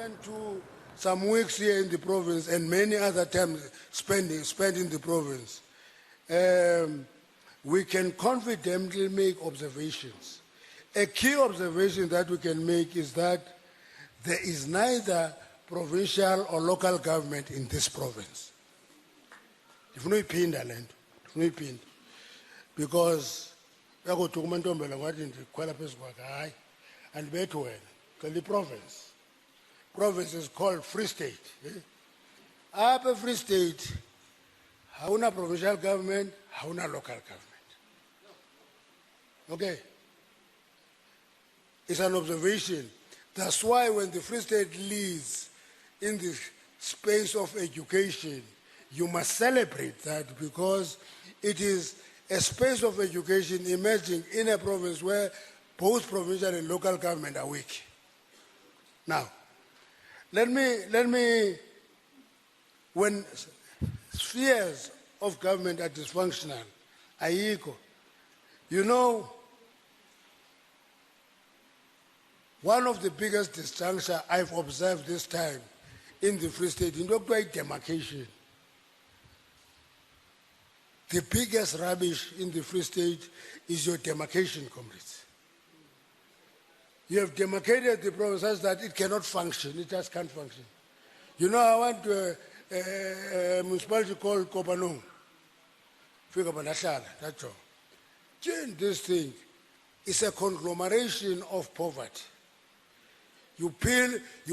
spent some weeks here in the province and many other times spent in the province, we can confidently make observations. A key observation that we can make is that there is neither provincial or local government in this province. If no iphinda lento, if no iphinda, because yakuthi umantombela wathi ndikhwela phezu kwakhe hayi andibethi wena cela province. Province is called Free State. Apha Free State hawuna provincial government, hawuna local government. Okay. It's an observation. That's why when the Free State leads in the space of education, you must celebrate that, because it is a space of education emerging in a province where both provincial and local government are weak. Now, let me, when spheres of government are dysfunctional, ayiko, you know, one of the biggest disjuncture I've observed this time in the Free State, in the demarcation. The biggest rubbish in the Free State is your demarcation, comrades. You have demarcated the province such that it cannot function, it just can't function. You know, I went to a municipality called Kopanong. That's all. This thing is a conglomeration of poverty. You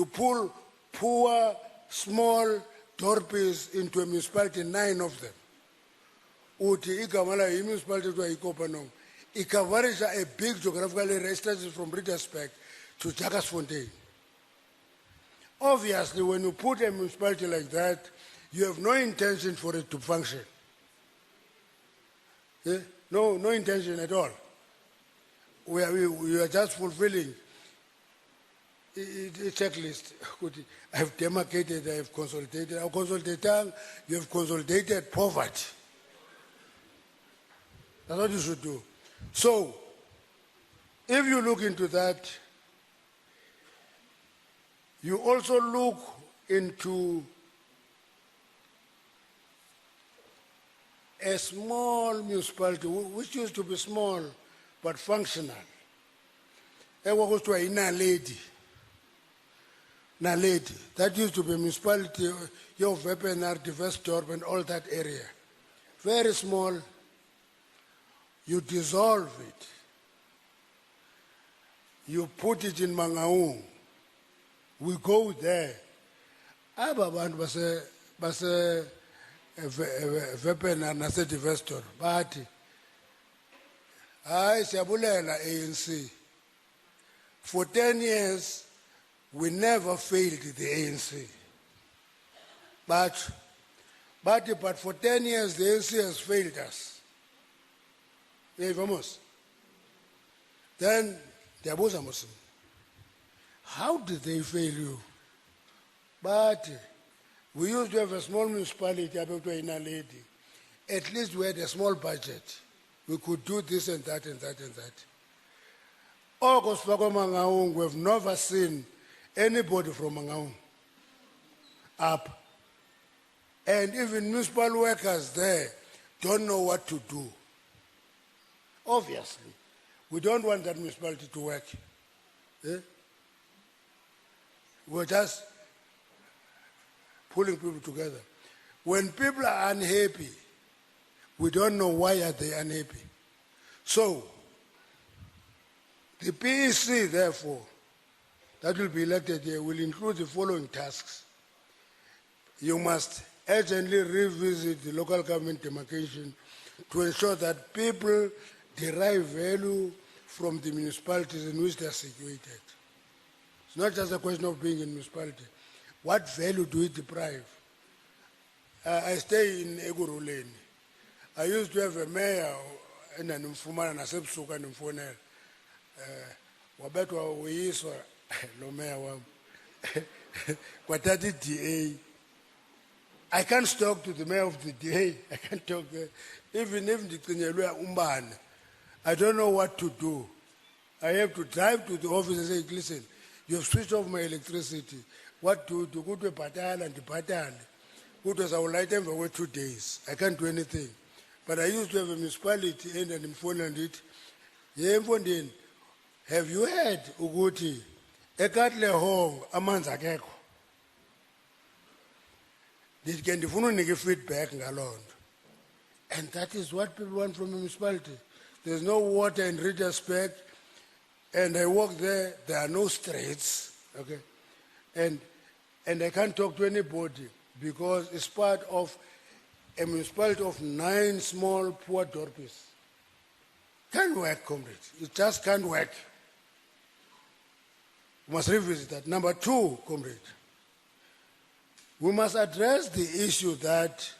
pull poor, small dorpies into a municipality, 9 of them. Uti ikamala municipality to Kopanong. It covers a big geographical area, stretches from Richtersburg to Jackarsfontein. Obviously, when you put a municipality like that, you have no intention for it to function. Yeah? No intention at all. We are just fulfilling a checklist. I have demarcated, I have consolidated. You have consolidated poverty. That's what you should do. So, if you look into that, you also look into a small municipality, which used to be small but functional. It was to a Naledi. That used to be a municipality, your Vepenar, Diversdorp, and all that area. Very small. You dissolve it. You put it in Mangaung. We go there. Ababantu base Vepenar nase Diversdorp. But I siyabulela ANC. For 10 years, we never failed the ANC. But for 10 years, the ANC has failed us. Then, how did they fail you? But we used to have a small municipality, at least we had a small budget. We could do this and that and that and that. August Mangaung, we've never seen anybody from Mangaung up. And even municipal workers there don't know what to do. Obviously, we don't want that municipality to work. We're just pulling people together. When people are unhappy, we don't know why are they unhappy. So, the PEC, therefore, that will be elected here, will include the following tasks. You must urgently revisit the local government demarcation to ensure that people derive value from the municipalities in which they are situated. It's not just a question of being in municipality. What value do we deprive? I stay in Eguruleni. I used to have a mayor in an information and a subsuka and informal. Wabetwa uyiswa lo mayor wam. Kwatati DA. I can't talk to the mayor of the DA. I can't talk even if the umbane. I don't know what to do. I have to drive to the office and say, listen, you have switched off my electricity. What to do? Go to Patal and Patal. Go to Zawulaitem for 2 days. I can't do anything. But I used to have a municipality and an phone and it. Have you heard Uguti? Ekatle hong amanza keko. Did can the phone give feedback alone? And that is what people want from a municipality. There's no water in retrospect, and I walk there are no streets, okay? And I can't talk to anybody because it's part of a municipality of 9 small poor dorpies. Can't work, comrades. It just can't work. We must revisit that. Number 2, comrade, we must address the issue that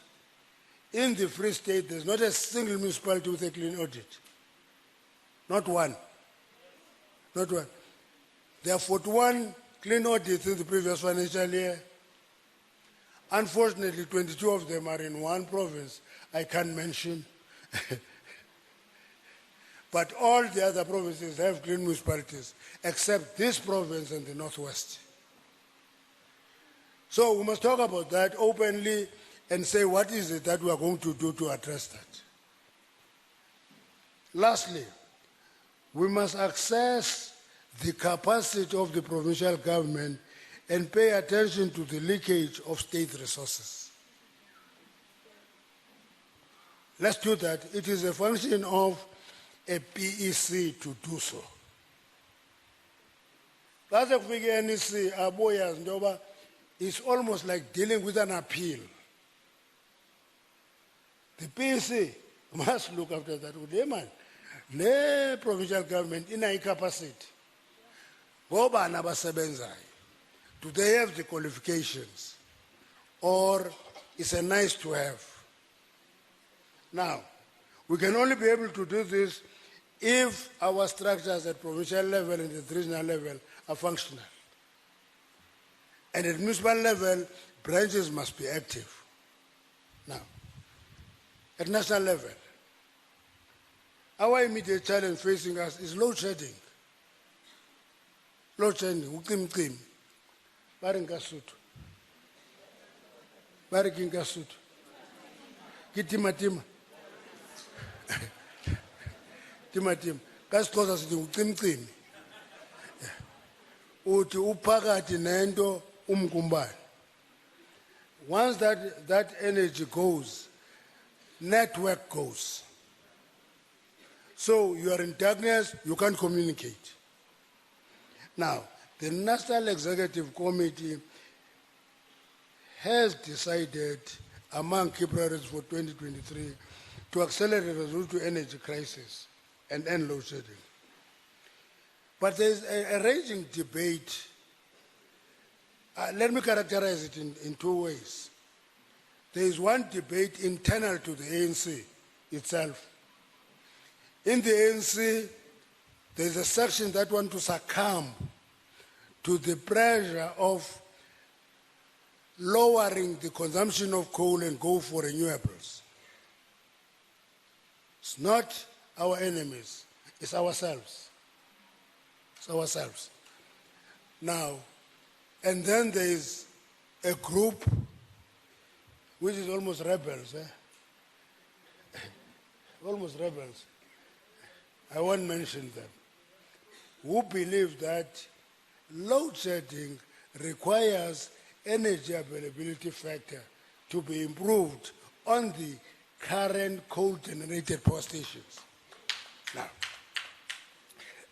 in the Free State, there's not a single municipality with a clean audit. Not one. Not one. There are 41 clean audits in the previous financial year. Unfortunately, 22 of them are in one province I can't mention. But all the other provinces have clean municipalities, except this province and the Northwest. So we must talk about that openly and say what is it that we are going to do to address that. Lastly, we must access the capacity of the provincial government and pay attention to the leakage of state resources. Let's do that. It is a function of a PEC to do so. That's a figure NEC, Aboya's Ndoba, is almost like dealing with an appeal. The PEC must look after that. The provincial government in a capacity. Do they have the qualifications? Or it's a nice to have? Now, we can only be able to do this if our structures at provincial level and at regional level are functional. And at municipal level, branches must be active. Now, at national level, our immediate challenge facing us is load shedding. Load shedding, ukim. Barinkasutu. Barikinkasutu. Kitimatima. Timatim. Kasikoza sithi ucimcimi. Uthi uphakathi nento umkumbane. Once that energy goes, network goes. So you are in darkness, you can't communicate. Now, the National Executive Committee has decided among key priorities for 2023 to accelerate the resolution to energy crisis and end load shedding. But there is a raging debate. Let me characterize it in 2 ways. There is one debate internal to the ANC itself. In the ANC, there is a section that wants to succumb to the pressure of lowering the consumption of coal and go for renewables. It's not our enemies, it's ourselves. It's ourselves. Now, and then there is a group which is almost rebels. Almost rebels. I won't mention them. Who believe that load shedding requires energy availability factor to be improved on the current coal-generated power stations.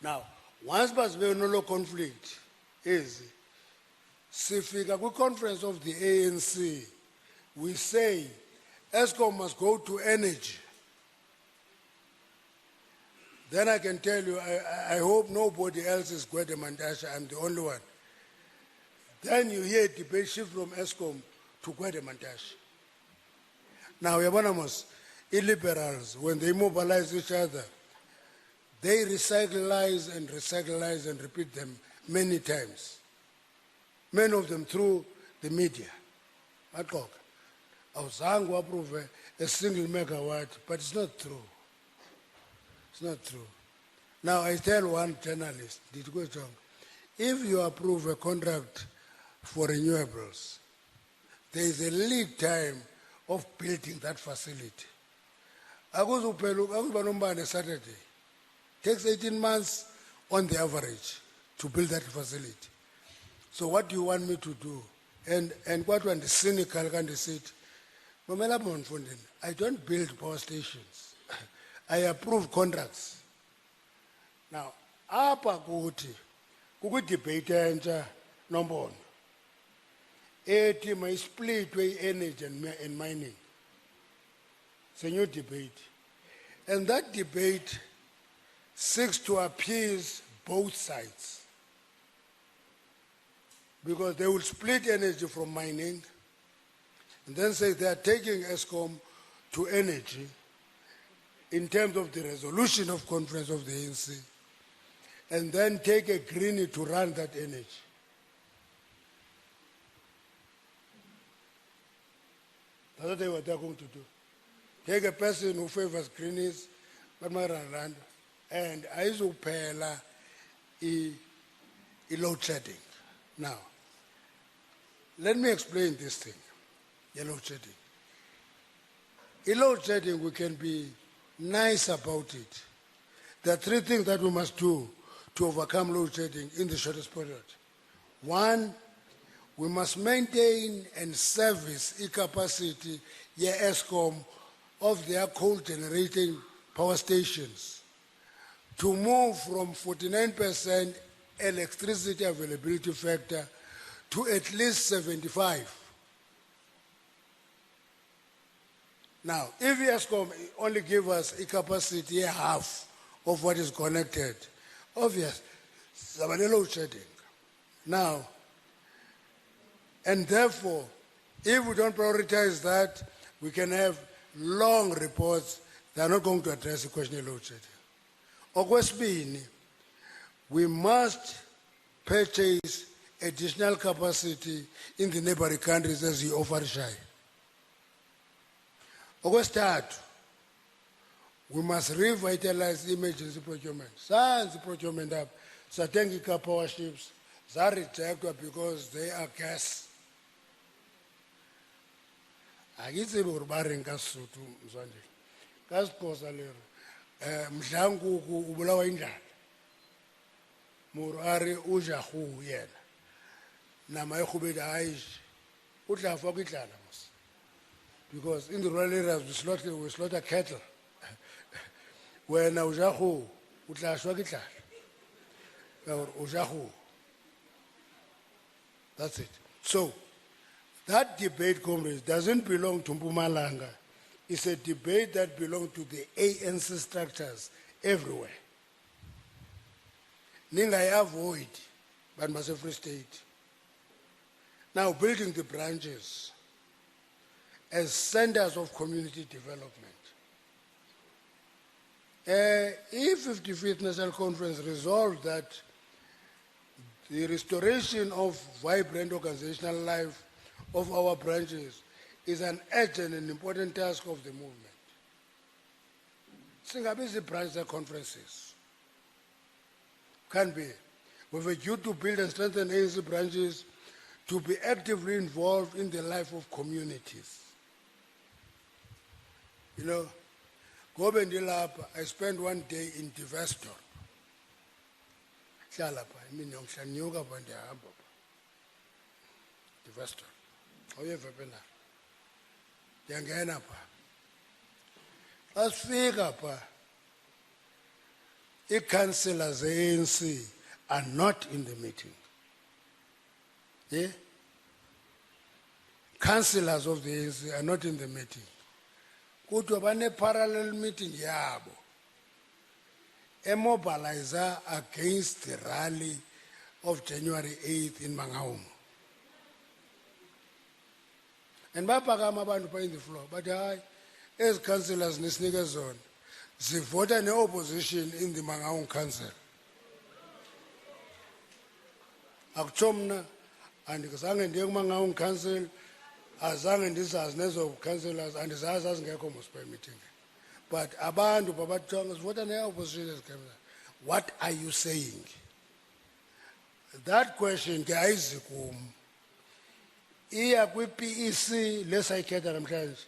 Now, once no conflict is, sifika ku conference of the ANC, we say ESCOM must go to energy. Then I can tell you, I hope nobody else is Gwede Mantashe, I'm the only one. Then you hear a debate shift from ESCOM to Gwede Mantashe. Now, Yabanamos, illiberals, when they mobilize each other, they recycleize and repeat them many times. Many of them through the media. I was saying we approve a single megawatt, but it's not true. It's not true. Now I tell one journalist, if you approve a contract for renewables. There is a lead time of building that facility. Akuzuba nombane Saturday. Takes 18 months on the average to build that facility. So what do you want me to do? And what when the cynical kind of said, I don't build power stations. I approve contracts. Now, apa kuthi debate entsha nombono. Ethi may split way energy and mining. It's a new debate. And that debate seeks to appease both sides. Because they will split energy from mining and then say they are taking ESCOM to energy in terms of the resolution of conference of the ANC, and then take a greenie to run that energy. That's what they're going to do. Take a person who favors greenies, but run, and I pay load shedding. Now, let me explain this thing, load shedding. Load shedding, we can be nice about it. There are three things that we must do to overcome load shedding in the shortest period. One, we must maintain and service the capacity ESCOM of their coal generating power stations to move from 49% electricity availability factor to at least 75. Now, if ESCOM only give us a capacity half of what is connected, obvious, load shedding. Now, and therefore, if we don't prioritize that, we can have long reports that are not going to address the question of load shedding. Okwesibini, we must purchase additional capacity in the neighboring countries as we offer shy. Okwesithathu, we must revitalize emergency procurement. Science procurement up, Satengika power ships, are rejected because they are gas. Akithi urbaring kaSuthu mzwanje. Kasiphosa lero. Mdlanguku ubulawa indlala. Murari ujahu yena. Nama ekhubeda ayish. Utla fa kwidlala mos. Because in the rural areas we slaughter cattle. Wena ujahu utla shwa kwidlala. Ujahu. That's it. So, that debate, comrades, doesn't belong to Mpumalanga. It's a debate that belongs to the ANC structures everywhere. Ningai avoid, but must have Free State. Now, building the branches as centers of community development. If 55th National Conference resolved that the restoration of vibrant organizational life of our branches is an urgent and important task of the movement. Singabizi branch conferences. Can be. With a due to build and strengthen ANC branches to be actively involved in the life of communities. You know, Gobe Ndilapa, I spent one day in Divestor. Divestor. Oyevepena. Yangena pa. Asfika pa. The councillors ANC are not in the meeting. Yeah? Councillors of the ANC are not in the meeting. Kutwa bane parallel meeting yabo. Mobilizer against the rally of January 8th in Mangaung. And bapakama abantu pa in the floor, but as councillors nisnika zone, they voted in opposition in the Mangaung Council. Akuchomna, and kazange ndiye Mangaung Council, azange ndizazi nezo councillors, and zazi ngekho mospa meeting. But abantu babatonga voted in opposition. What are you saying? That question, guys, iya kwi-PEC lesayikhetha namhlanje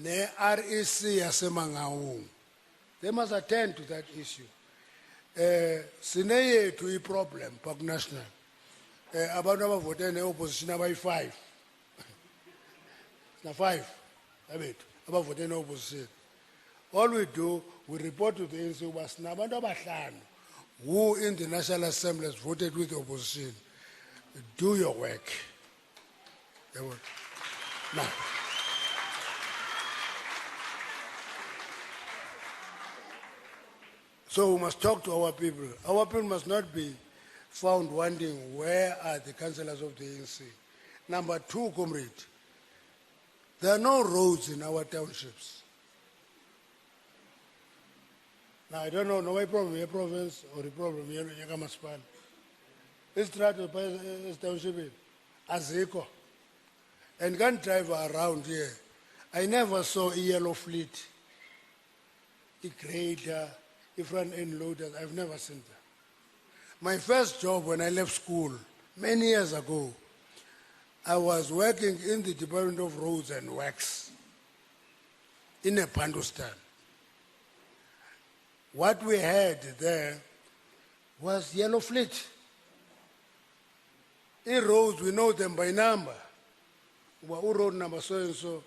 ne-REC yaseMangaung. They must attend to that issue. Sine yethu i-problem Park National. Abantu abavote ne-opposition abayi-5. Na-5 abethu abavote ne-opposition. All we do, we report to the ANC uba sinabantu abahlanu who in the National Assembly has voted with the opposition. Do your work. Now, so we must talk to our people. Our people must not be found wondering where are the councillors of the ANC. Number two, comrade, there are no roads in our townships. Now, I don't know, no problem here province or the problem here in Yagamaspan. It's try to pay this township Azeko. And can't drive around here. I never saw a yellow fleet, a grader, a front end loader. I've never seen that. My first job when I left school, many years ago, I was working in the Department of Roads and Works in a Pandustan. What we had there was yellow fleet. In roads, we know them by number. Road number so and so,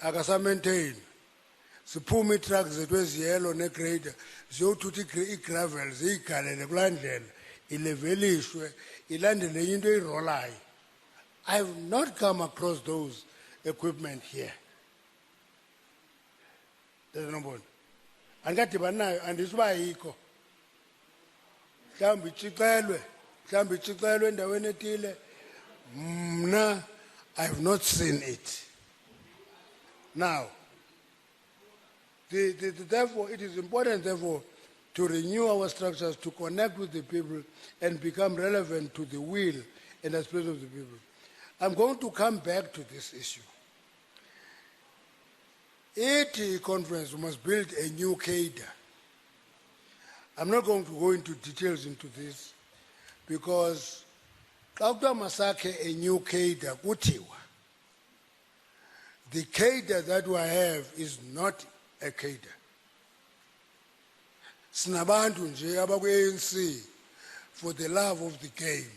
akasa maintain. Sipumi trucks that was yellow ne grader. So to gravel, zikale le blandel, ilevelish, ilandele into rolai. I have not come across those equipment here. There's no one. And this is why he go. Can't be chikalwe. Can't be chikalwe and the wenetile. Nah, I have not seen it. Now, therefore, it is important, therefore, to renew our structures, to connect with the people, and become relevant to the will and aspiration of the people. I'm going to come back to this issue. AT conference must build a new cadre. I'm not going to go into details into this because Dr. Masake, a new cadre, kutiwa. The cadre that we have is not a cadre. Sinabantu nje abakwe-ANC for the love of the game.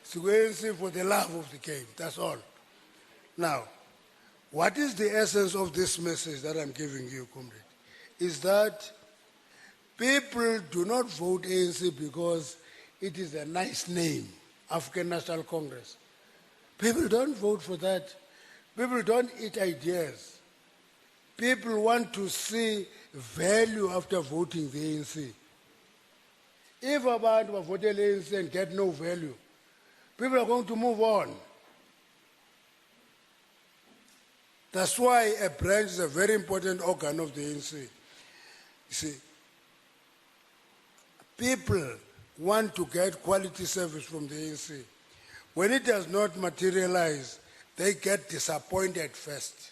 ANC for the love of the game, that's all. Now, what is the essence of this message that I'm giving you, comrade? Is that people do not vote ANC because it is a nice name, African National Congress. People don't vote for that. People don't eat ideas. People want to see value after voting the ANC. If abantu vote the ANC and get no value, people are going to move on. That's why a branch is a very important organ of the ANC. You see, people want to get quality service from the ANC. When it does not materialize, they get disappointed first.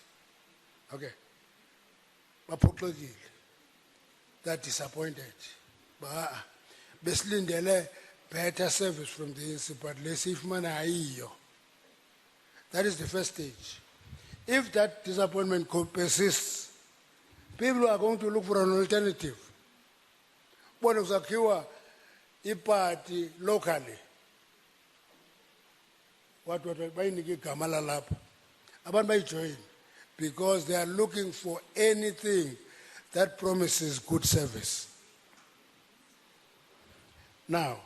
Okay. They're disappointed. But beslindele better service from the ANC, but let's see if man aiyo. That is the first stage. If that disappointment persists, people are going to look for an alternative. One of the party locally. What by Kamala Lap? About my join, because they are looking for anything that promises good service. Now,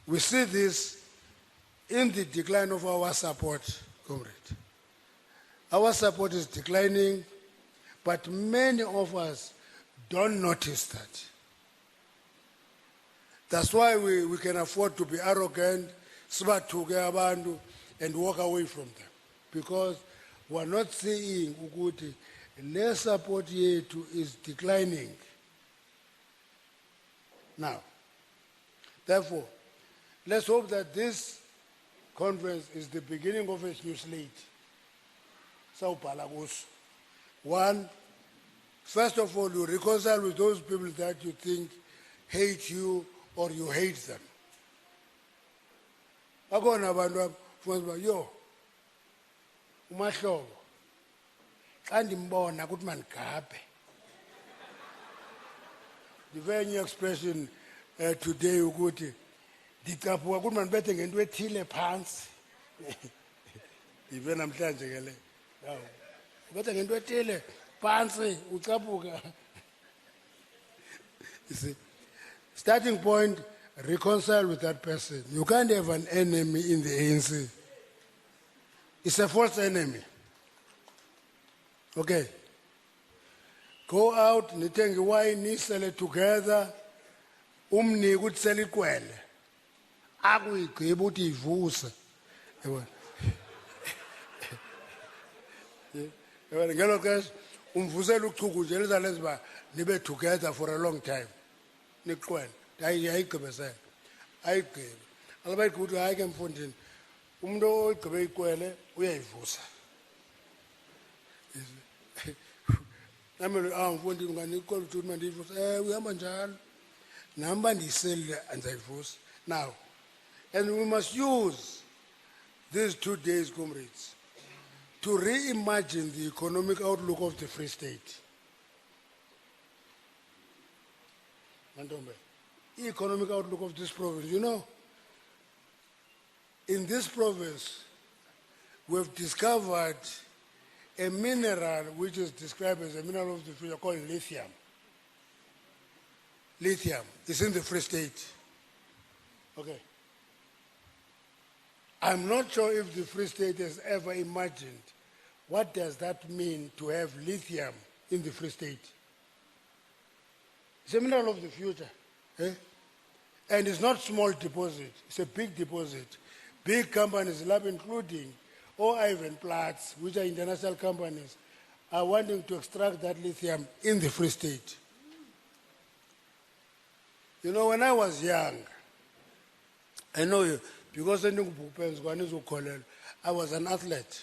we see this in the decline of our support, comrade. Our support is declining, but many of us don't notice that. That's why we can afford to be arrogant, smart to get abantu, and walk away from them. Because we're not seeing ukuthi less support yethu is declining. Now, therefore, let's hope that this conference is the beginning of a new slate. One, first of all, you reconcile with those people that you think hate you or you hate them. Akona abantu abafuza yo umahlobo xa ndimbona ukuthi mandigabhe. The very new expression today ukuthi ndicaphuka ukuthi mandibethe ngento ethile phantsi. Ive namhlanje ke le. Yawo. Ubethe ngento ethile phantsi ucaphuka. You see, starting point, reconcile with that person. You can't have an enemy in the ANC. It's a false enemy. Okay. Go out, nithengi wine, sell it together. Umniki uthi sell ikwele. Akuyigqiba uthi ivuse. Yabona. Yabona ngelo xesha umvusela uchuku nje lizalenza ba nibe together for a long time. Nikwele. Ayigqibesela. Ayigqibe. Alabayithi ukuthi hayi ke mfundini. Umuntu ogqibe ikwele uyayivusa. Nami mfundini unganikole ukuthi mandiyivusa. Uyahamba njalo. Namba ndiyiselile andizayivusa. Now, and we must use these 2 days, comrades, to reimagine the economic outlook of the Free State. Mantombe, the economic outlook of this province, you know, in this province, we've discovered a mineral which is described as a mineral of the future called lithium. Lithium is in the Free State. Okay. I'm not sure if the Free State has ever imagined what does that mean to have lithium in the Free State. It's a mineral of the future. Eh? And it's not small deposit, it's a big deposit. Big companies, lab including all Ivan Plats, which are international companies, are wanting to extract that lithium in the Free State. You know, when I was young, I know you, because I was an athlete.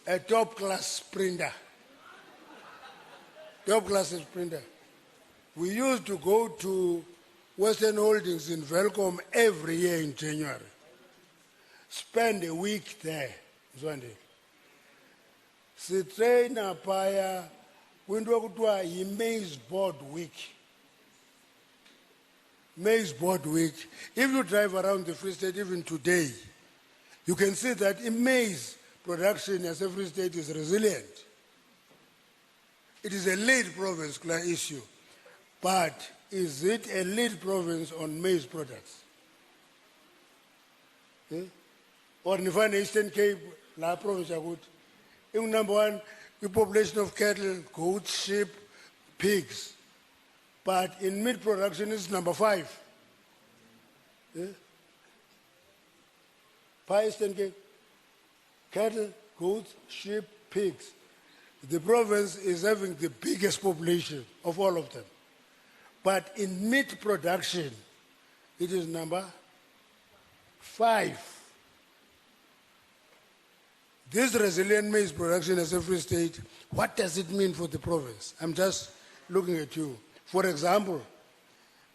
A top-class sprinter. Top-class sprinter. We used to go to Western Holdings in Velcom every year in January. Spend a week there. Si train apaya, window kutwa Maize Board Week. Maize Board Week. If you drive around the Free State even today, you can see that in maize production as a Free State is resilient. It is a lead province issue, but is it a lead province on maize products? Or in the Eastern Cape, la province good. In number one, the population of cattle, goats, sheep, pigs. But in meat production, it's number 5. Eastern Cape, cattle, goats, sheep, pigs. The province is having the biggest population of all of them. But in meat production, it is number 5. This resilient maize production as a Free State, what does it mean for the province? I'm just looking at you. For example,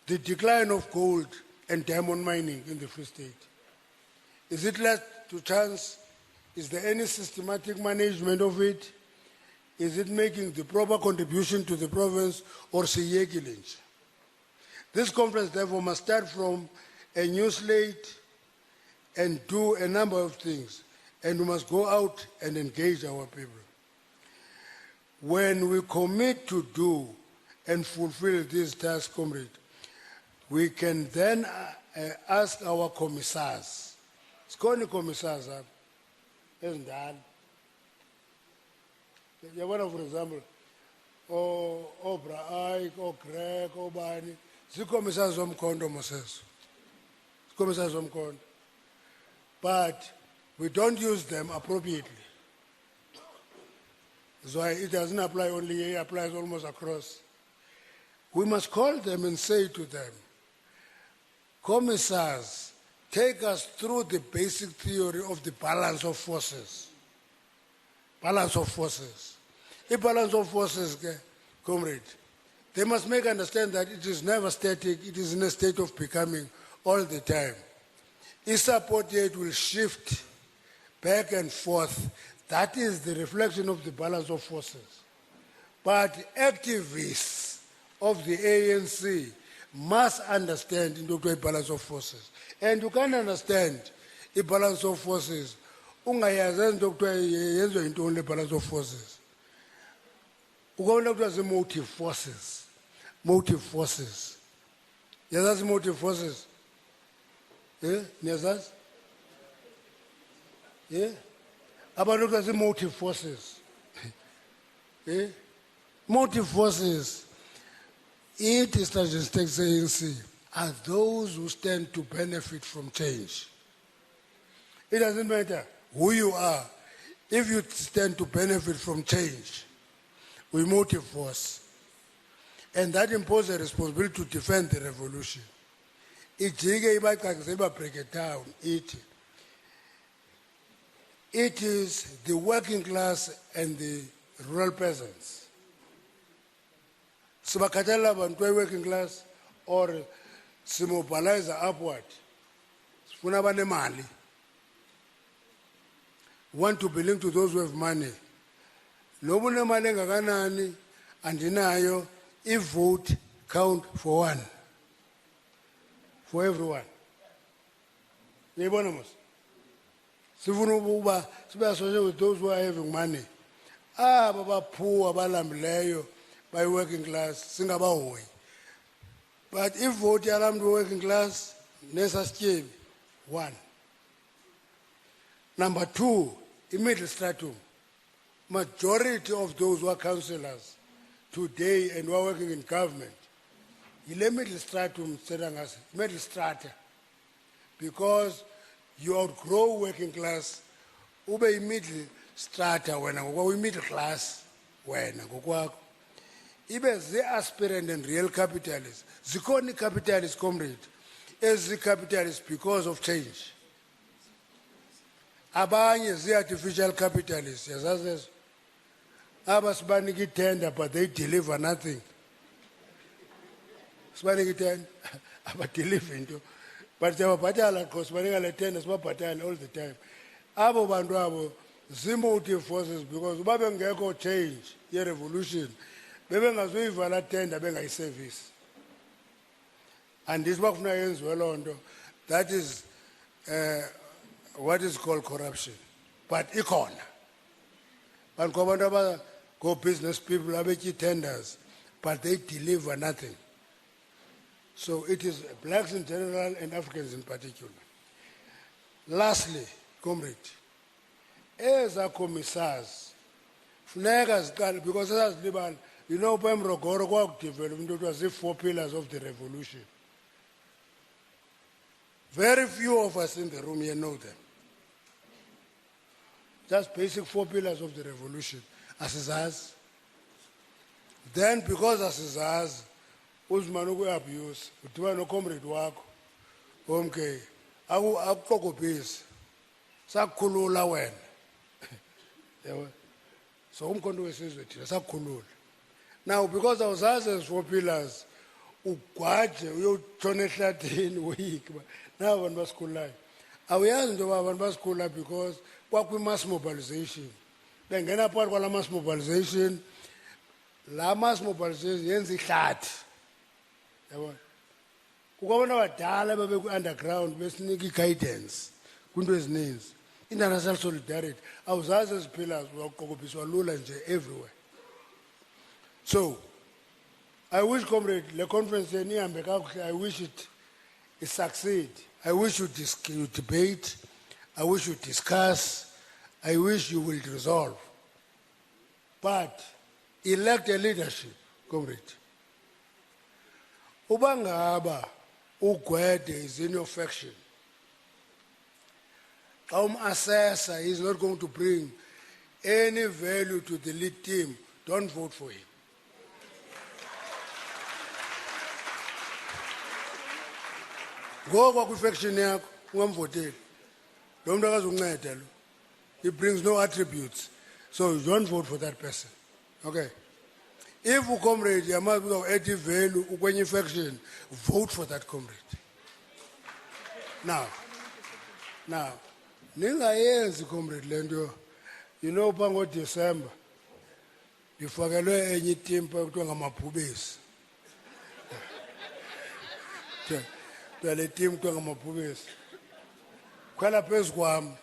the decline of gold and diamond mining in the Free State. Is it left to chance? Is there any systematic management of it? Is it making the proper contribution to the province or siyekilinch? This conference, therefore, must start from a new slate and do a number of things. And we must go out and engage our people. When we commit to do and fulfill this task, comrade, we can then ask our commissars. It's called commissars, isn't that? For example, Braik, Greg, Bani, the commissars of Kondo Moses. Commissars of Kondo. But we don't use them appropriately. That's why it doesn't apply only here, it applies almost across. We must call them and say to them, commissars, take us through the basic theory of the balance of forces. Balance of forces. A balance of forces, comrade, They must understand that it is never static, it is in a state of becoming all the time. Support yet will shift back and forth. That is the reflection of the balance of forces. But activists of the ANC must understand the balance of forces. And you can understand the balance of forces. Ungayazi only balance of forces. The motive forces. Motive forces. Yes, that's motive forces. Yeah? Yes, that's? Yeah? About look at the motive forces. Yeah? Motive forces, it is statistics ANC, are those who stand to benefit from change. It doesn't matter who you are. If you stand to benefit from change, we motive force. And that imposes a responsibility to defend the revolution. Break it down. It is the working class and the rural peasants. Sibakhathalela abantu working class or simobilize upward. Sifuna abanemali. Want to belong to those who have money. Lobu nemali engakanani andinayo. If vote count for one, for everyone. With those who are having money. Baba poor, balambileyo, by working class, singabahoyi. But if vote around the working class, necessary one. Number two, immediate stratum. Majority of those who are councillors today and who are working in government, middle stratum, middle strata, because you outgrow working class, ube middle strata wena ngokwa middle class wena ngokwakho. Ibe aspirant and real capitalists. Zikhona capitalist comrade, ezi capitalists because of change. Abanye artificial capitalists, yazazi. Abasibaniki tender, but they deliver nothing. Sibaniki tender, but deliver into. But they were batala because sibaniki tender, sibaniki all the time. Abo bantu abo, motive forces because ubabe ngeko change, ye revolution. Bebe ngazuyivala tender, benga service. And this work ends well on. That is what is called corruption. But icon. And go business people are making tenders, but they deliver nothing. So it is blacks in general and Africans in particular. Lastly, comrade, as a commissars, because as liberal, you know, it was the 4 pillars of the revolution. Very few of us in the room here know them. Just basic 4 pillars of the revolution. Asizaz. Then because asizaz, uzmanuku abuse, utiwa no comrade wako, okay, akukho busy. Sakhulula wena. So umkhonto wesizwe thina sakhulula. Now because awuzazi 4 pillars, ugwaje uyotshona ehlathini uyike. Now abantu basikhulayo. Awuyazi nje abantu basikhula because kwakwi mass mobilization. Bengena phakathi kwala mass mobilization. La mass mobilization yenza ihlathi. Yabona? Ukubona abadala babe underground besinika guidance kunto ezininzi. International solidarity awuzazi eziphilas waqokobiswa lula nje everywhere. So I wish, comrade, the conference I wish it succeed. I wish you debate. I wish you discuss. I wish you will resolve. But elect a leadership, comrade. Ubangaba uGwede is in your faction. Assessor is not going to bring any value to the lead team. Don't vote for him. Go back to faction yakho ungamvoteli. Lo muntu akazunceda lo. He brings no attributes. So you don't vote for that person. Okay. If a comrade yamazi ukuthi add value ukwenye faction, vote for that comrade. Now, ningayenzi comrade lento, you know pango December, ndifakelwe enye team kuthiwa ngamabhubesi. Le team kuthiwa ngamabhubesi. Khwela phezu kwami.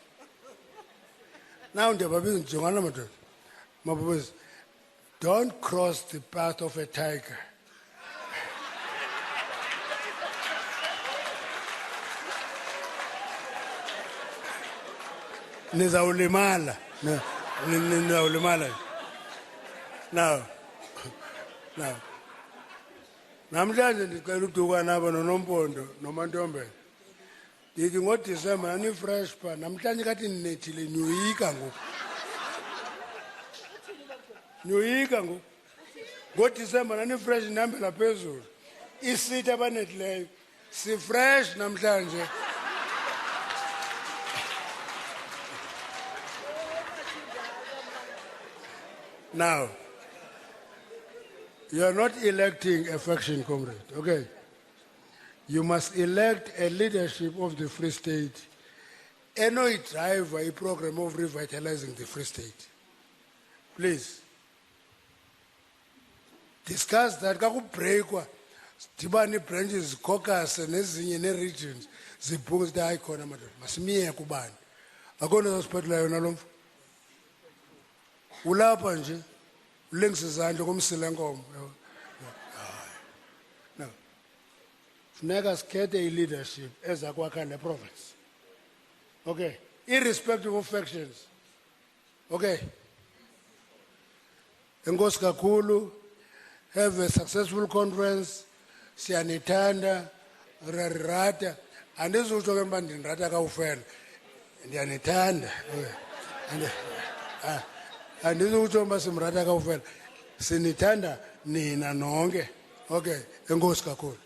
Now ndiyababiza njengana madoda. Mabhubesi, don't cross the path of a tiger. Nizawulimala. Nizawulimala. Now. Namhlanje ndicela uduka nabo noNompondo noMantombela. Ndithi ngoDisemba nani fresh pa namhlanje kathi ninethile nyoyika ngoku. Nyoyika ngoku. NgoDisemba nani fresh nihambela phezulu. Isithi abanethileyo si fresh namhlanje. Now, you are not electing a faction, comrade, okay? You must elect a leadership of the Free State and not drive a program of revitalizing the Free State. Please. Discuss that. Kaku breakwa. Tibani branches, caucus, and nezinye regions. Zibungs the icon, madam. Masimiye kubani. Akona hospital ayo nalomfu. Ulapha nje links izandla kumsile nkomo. No. Funeka sikhethe leadership ezakwakha le province. Okay, irrespective of factions. Okay. Enkosi kakhulu, have a successful conference. Siyanithanda, rarata. Andizutsho ke mba ndinirata kawufela. Ndiyanithanda. Okay. Andizutsho mba simrata kawufela. Sinithanda nina nonke. Okay, enkosi kakhulu.